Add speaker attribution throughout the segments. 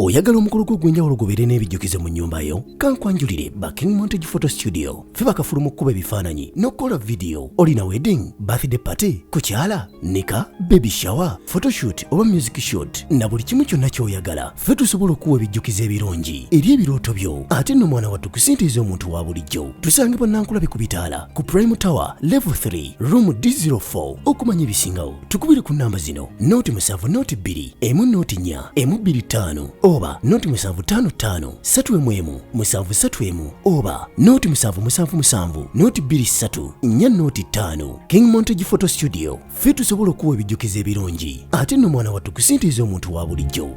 Speaker 1: oyagala omukolo gw'ogwenjawulo gubeere n'ebijjukize mu nnyumba yo kankwanjulire ba King Montage Photo Studio ffe bakafulu mu kkuba ebifaananyi n'okukola vidiyo. Olina wedding, birthday party, kukyala, nika, baby shower, photoshoot oba music shoot na buli kimu kyonna ky'oyagala ffe tusobola okuwa ebijjukize ebirungi eri ebirooto byo ate nno mwana wattu kusintiiza omuntu wa bulijjo. Tusange Bannankulabe ku Bitaala ku Prime Tower Level 3 Room D04. Okumanya ebisingawo tukubire ku nnamba zino noti 7 noti 2 emu noti 4 emu 25 oba noti 755 3 731 oba noti 777 noti 23 4 noti 5. King Montage Photo Studio ffe tusobola okuwa ebijjukize ebirungi ate nno mwana wattu kusintiiza omuntu wa bulijjo.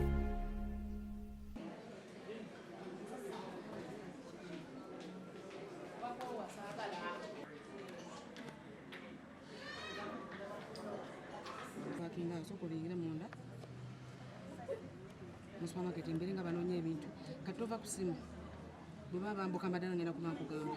Speaker 2: Supermarket imbere nga banoonya ebintu katova ku simu bwe baba bambuka mbadde ngenda kumakugamba.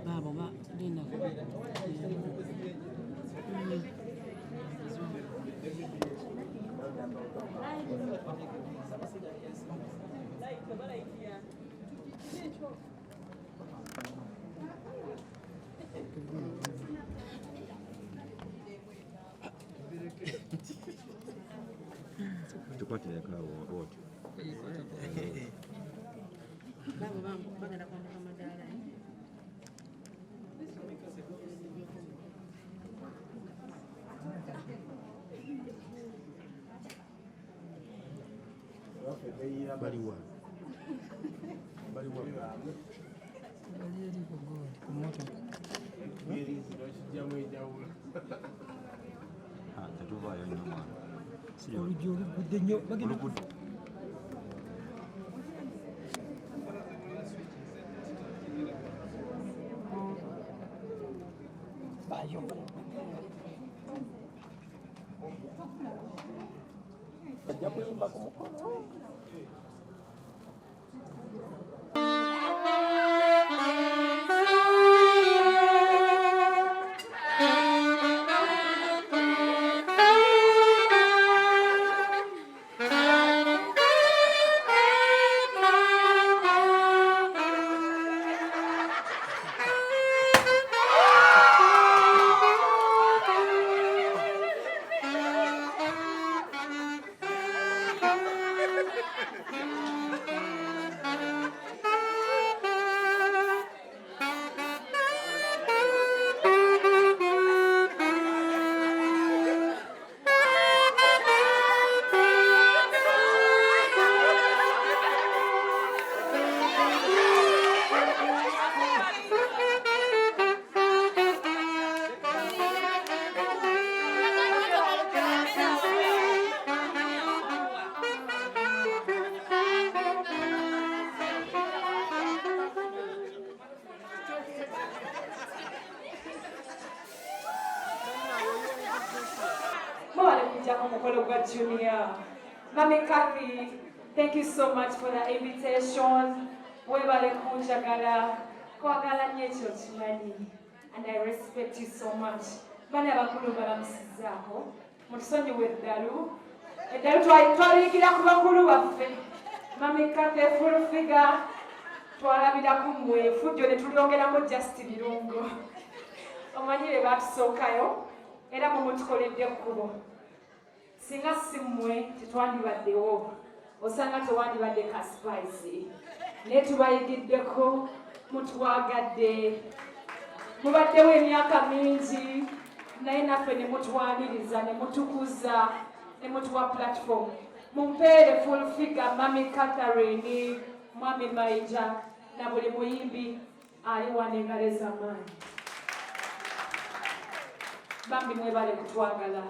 Speaker 2: Babo ba linda
Speaker 3: tukwatira kawo wote
Speaker 2: babo bambo bagenda kwambuka madaala
Speaker 3: baliwa tetuvayo nnyo mwana
Speaker 4: oluggi olugudde nnyo bagenda bayo bajja kuyimba ku mukono.
Speaker 5: okujjako mukolo gwa Junior. Mami Kathy, thank you so much for the invitation. Webale kunjagala, kwagala nnyo ekyo kimanyi. And I respect you so much. Bana bakulu balamusizaako, mutusonyiwe eddalu. Eddalu twaliyigira ku bakulu baffe. Mami Kathy full figure, twalabira ku mmwe, fujjo ne tulyongeramu just birungo. Omanyire batusookayo, era mumutukoledde ekkubo. Singa si mmwe tetwandibaddewo, osanga tewandibadde ka spice. Naye tubayigiddeko, mutwagadde. Mubaddewo emyaka mingi, naye naffe ne mutwaniriza, ne mutukuza, ne mutuwa platform. Mumpeere full figure Mami Catherine, Mwami Maija, na buli muyimbi ali wano engalo ez'amaanyi. Bambi mwebale kutwagala.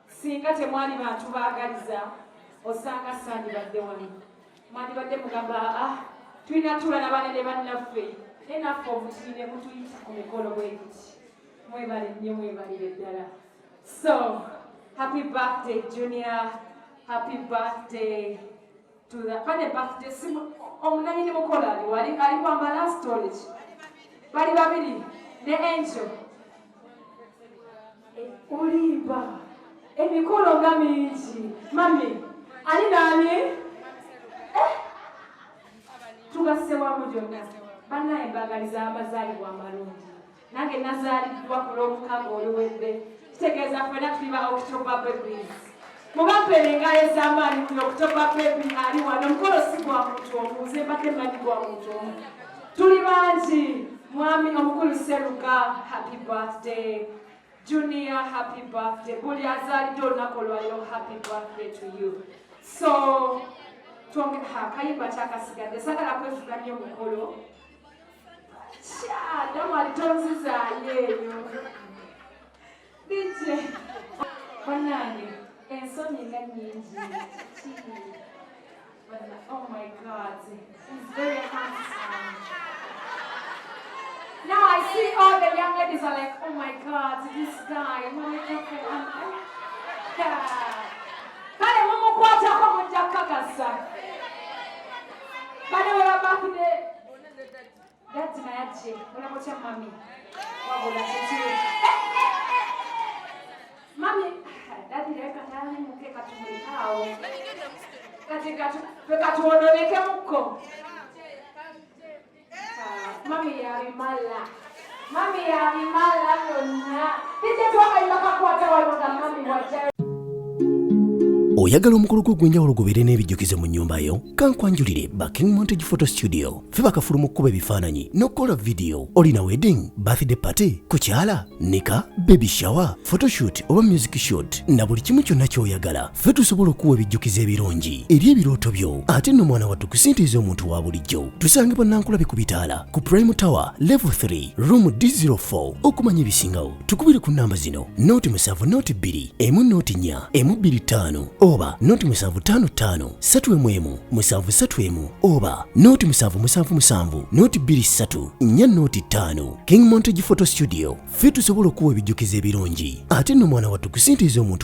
Speaker 5: Singa temwali bantu baagaliza, osanga sandibadde wano. Mwandibadde mugamba, tulina tula na banene bannaffe. Naffe omutiine mutuyita ku mikolo bwekiti. Mwebale nnyo mwebalire ddala. So, happy birthday Junior. Happy birthday to the birthday. Omunanyini mukola ali kwambala storage. Bali babiri ne Angel. Ulimba. Emikolo nga mingi. Mami, ali nani? Tugasewamu gyonna. Bannaye mbagaliza amazaalibwa amalungi. Nange nazaaliddwa ku Lwomukaga oluwedde. Kitegeeza ffenna tuli ba October babies. Mugambere engalo ez'amaanyi ku October baby ali wano. Omukolo si gwa muntu omu, nze mbadde mmanyi gwa muntu omu. Tuli bangi. Mwami omukulu Seruga, happy birthday. Junior, happy birthday. Buli azaalidde olunaku olwaliro, happy birthday to you. So, kayimba kyakasigadde. Sagala kwefuga nnyo mukolo. Damu alitonzizaayo eyo. DJ. Bannange, ensonyi nga nnyingi. Oh my God. He's very handsome. Now I see all the young ladies are like, oh my God, this guy. Kale mumukwatako mujja kukakasa. Bano we babakide. That's nayaje. Unamucha mami. Wabula chitiwe. Mami, dadi leka tayari muke katumulitao. Katuononeke muko. Mami ya rimala. Mami ya rimala lona. Tije tuwaka ilaka kuwata walonda mami wajari.
Speaker 1: Oyagala omukolo gw'enjawulo gubeere n'ebijjukize mu nnyumba yo? Kankwanjulire Backing Montage Photo Studio. Ffe bakafuluma okukuba ebifaananyi n'okukola vidiyo. Olina wedding, birthday party, kukyala, nika, baby shower, photoshoot oba music shoot na buli kimu kyonna ky'oyagala. Ffe tusobola okuwa ebijjukize ebirungi eri ebirooto byo. Ate nno mwana wattu kusintiiza omuntu wa bulijjo. Tusangibwa Nankulabe ku Bitaala, ku Prime Tower, Level 3, Room D04. Okumanya ebisingawo, tukubire ku nnamba zino: 0702 104 125 oba 0755 311 731 oba 0777 223 405. King Montage Photo Studio. Ffe tusobola okuwa ebijjukize ebirungi. Ate nno mwana wattu kusintiiza omuntu